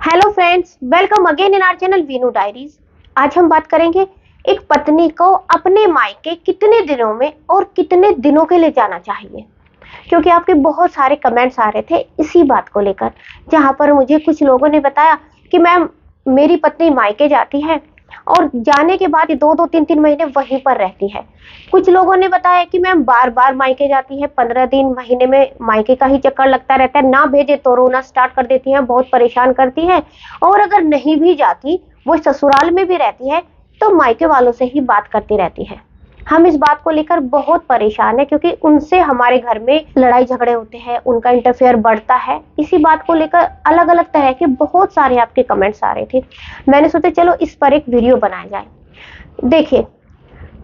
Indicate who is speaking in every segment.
Speaker 1: Hello friends, welcome again in our channel Veenu diaries. आज हम बात करेंगे एक पत्नी को अपने मायके कितने दिनों में और कितने दिनों के लिए जाना चाहिए, क्योंकि आपके बहुत सारे कमेंट्स आ रहे थे इसी बात को लेकर, जहां पर मुझे कुछ लोगों ने बताया कि मैम मेरी पत्नी मायके जाती है और जाने के बाद 2-3 महीने वहीं पर रहती है। कुछ लोगों ने बताया कि मैम बार बार मायके जाती है, 15 दिन महीने में मायके का ही चक्कर लगता रहता है, ना भेजे तो रोना स्टार्ट कर देती है, बहुत परेशान करती है। और अगर नहीं भी जाती, वो ससुराल में भी रहती है, तो मायके वालों से ही बात करती रहती है। हम इस बात को लेकर बहुत परेशान है, क्योंकि उनसे हमारे घर में लड़ाई झगड़े होते हैं, उनका इंटरफेयर बढ़ता है। इसी बात को लेकर अलग अलग तरह के बहुत सारे आपके कमेंट्स आ रहे थे। मैंने सोचा चलो इस पर एक वीडियो बनाया जाए। देखिए,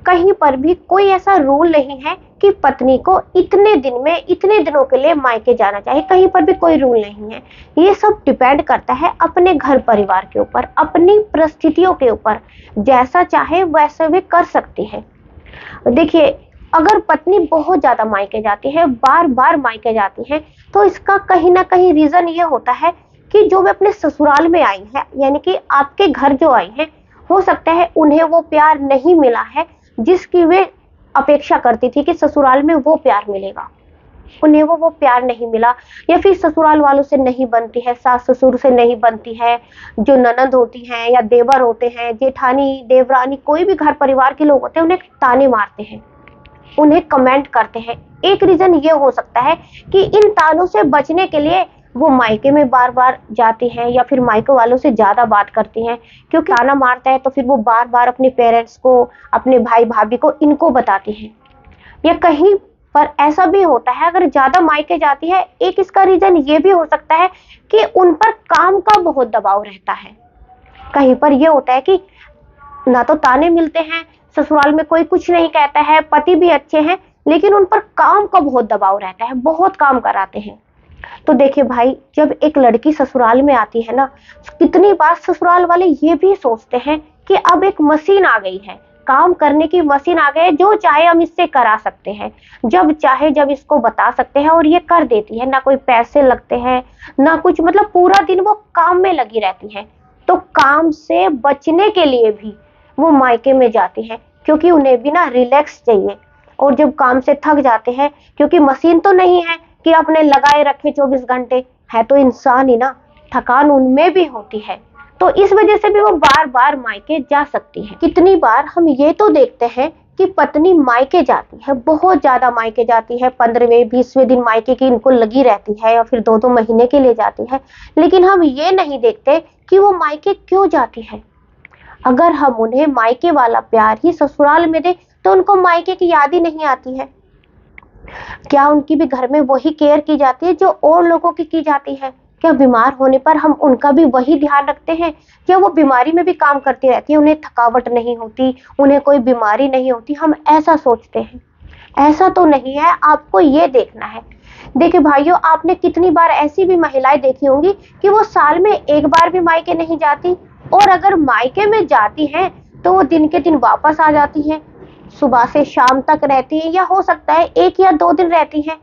Speaker 1: कहीं पर भी कोई ऐसा रूल नहीं है कि पत्नी को इतने दिन में इतने दिनों के लिए मायके जाना चाहिए, कहीं पर भी कोई रूल नहीं है। ये सब डिपेंड करता है अपने घर परिवार के ऊपर, अपनी परिस्थितियों के ऊपर। जैसा चाहे वैसे वे कर सकती है। देखिए, अगर पत्नी बहुत ज्यादा मायके जाती है, बार बार मायके जाती है, तो इसका कहीं ना कहीं रीजन ये होता है कि जो वे अपने ससुराल में आई है, यानी कि आपके घर जो आई है, हो सकता है उन्हें वो प्यार नहीं मिला है जिसकी वे अपेक्षा करती थी कि ससुराल में वो प्यार मिलेगा। उन्हें वो प्यार नहीं मिला, या फिर ससुराल वालों से नहीं बनती है, सास ससुर से नहीं बनती है, जो ननद होती हैं या देवर होते हैं, जेठानी देवरानी, कोई भी घर परिवार के लोग होते हैं, उन्हें ताने मारते हैं, उन्हें कमेंट करते हैं। एक रीजन ये हो सकता है कि इन तानों से बचने के लिए वो मायके में बार बार जाती हैं, या फिर मायके वालों से ज्यादा बात करती हैं, क्योंकि ताना मारता है तो फिर वो बार बार अपने पेरेंट्स को, अपने भाई भाभी को, इनको बताती हैं। या कहीं पर ऐसा भी होता है, अगर ज्यादा मायके जाती है, एक इसका रीजन ये भी हो सकता है कि उन पर काम का बहुत दबाव रहता है। कहीं पर ये होता है कि ना तो ताने मिलते हैं, ससुराल में कोई कुछ नहीं कहता है, पति भी अच्छे हैं, लेकिन उन पर काम का बहुत दबाव रहता है, बहुत काम कराते हैं। तो देखिए भाई, जब एक लड़की ससुराल में आती है ना, कितनी बार ससुराल वाले ये भी सोचते हैं कि अब एक मशीन आ गई है, काम करने की मशीन आ गई है, जो चाहे हम इससे करा सकते हैं, जब चाहे जब इसको बता सकते हैं और ये कर देती है। ना कोई पैसे लगते हैं, ना कुछ, मतलब पूरा दिन वो काम में लगी रहती है। तो काम से बचने के लिए भी वो मायके में जाती है, क्योंकि उन्हें भी ना रिलैक्स चाहिए। और जब काम से थक जाते हैं, क्योंकि मशीन तो नहीं है कि आपने लगाए रखे 24 घंटे, है तो इंसान ही ना, थकान उनमें भी होती है। तो इस वजह से भी वो बार बार मायके जा सकती है। कितनी बार हम ये तो देखते हैं कि पत्नी मायके जाती है, बहुत ज्यादा मायके जाती है, 15वें 20वें दिन मायके की इनको लगी रहती है, या फिर 2-2 महीने के लिए जाती है। लेकिन हम ये नहीं देखते कि वो मायके क्यों जाती है। अगर हम उन्हें मायके वाला प्यार ही ससुराल में दे, तो उनको मायके की याद ही नहीं आती है। क्या उनकी भी घर में वही केयर की जाती है जो और लोगों की जाती है? क्या बीमार होने पर हम उनका भी वही ध्यान रखते हैं? क्या वो बीमारी में भी काम करती रहती है, उन्हें थकावट नहीं होती, उन्हें कोई बीमारी नहीं होती? हम ऐसा सोचते हैं। ऐसा तो नहीं है, आपको ये देखना है। देखिए भाइयों, आपने कितनी बार ऐसी भी महिलाएं देखी होंगी कि वो साल में एक बार भी मायके नहीं जाती, और अगर मायके में जाती हैं तो वो दिन के दिन वापस आ जाती हैं, सुबह से शाम तक रहती है, या हो सकता है 1 या 2 दिन रहती है।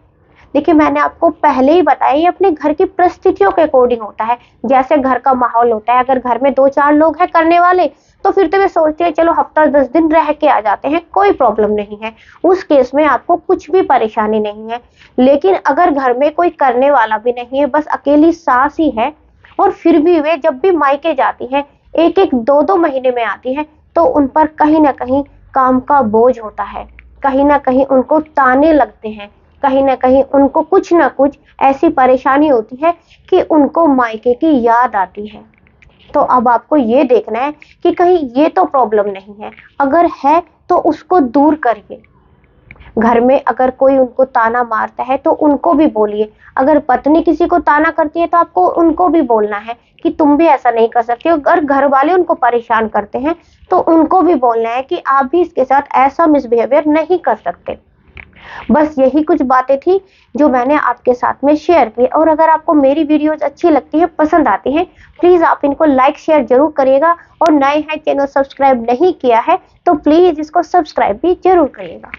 Speaker 1: देखिए, मैंने आपको पहले ही बताया, ये अपने घर की परिस्थितियों के अकॉर्डिंग होता है, जैसे घर का माहौल होता है। अगर घर में 2-4 लोग हैं करने वाले, तो फिर तो वे सोचते हैं चलो हफ्ता 10 दिन रह के आ जाते हैं, कोई प्रॉब्लम नहीं है, उस केस में आपको कुछ भी परेशानी नहीं है। लेकिन अगर घर में कोई करने वाला भी नहीं है, बस अकेली सास ही है, और फिर भी वे जब भी मायके जाती है, 1-1 2-2 महीने में आती है, तो उन पर कहीं ना कहीं काम का बोझ होता है, कहीं ना कहीं उनको ताने लगते हैं, कहीं ना कहीं उनको कुछ ना कुछ ऐसी परेशानी होती है कि उनको मायके की याद आती है। तो अब आपको ये देखना है कि कहीं ये तो प्रॉब्लम नहीं है, अगर है तो उसको दूर करिए। घर में अगर कोई उनको ताना मारता है तो उनको भी बोलिए। अगर पत्नी किसी को ताना करती है तो आपको उनको भी बोलना है कि तुम भी ऐसा नहीं कर सकते हो। अगर घर वाले उनको परेशान करते हैं तो उनको भी बोलना है कि आप भी इसके साथ ऐसा मिसबिहेवियर नहीं कर सकते। बस यही कुछ बातें थी जो मैंने आपके साथ में शेयर की। और अगर आपको मेरी वीडियोस अच्छी लगती है, पसंद आती है, प्लीज आप इनको लाइक शेयर जरूर करिएगा। और नए हैं, चैनल सब्सक्राइब नहीं किया है तो प्लीज इसको सब्सक्राइब भी जरूर करिएगा।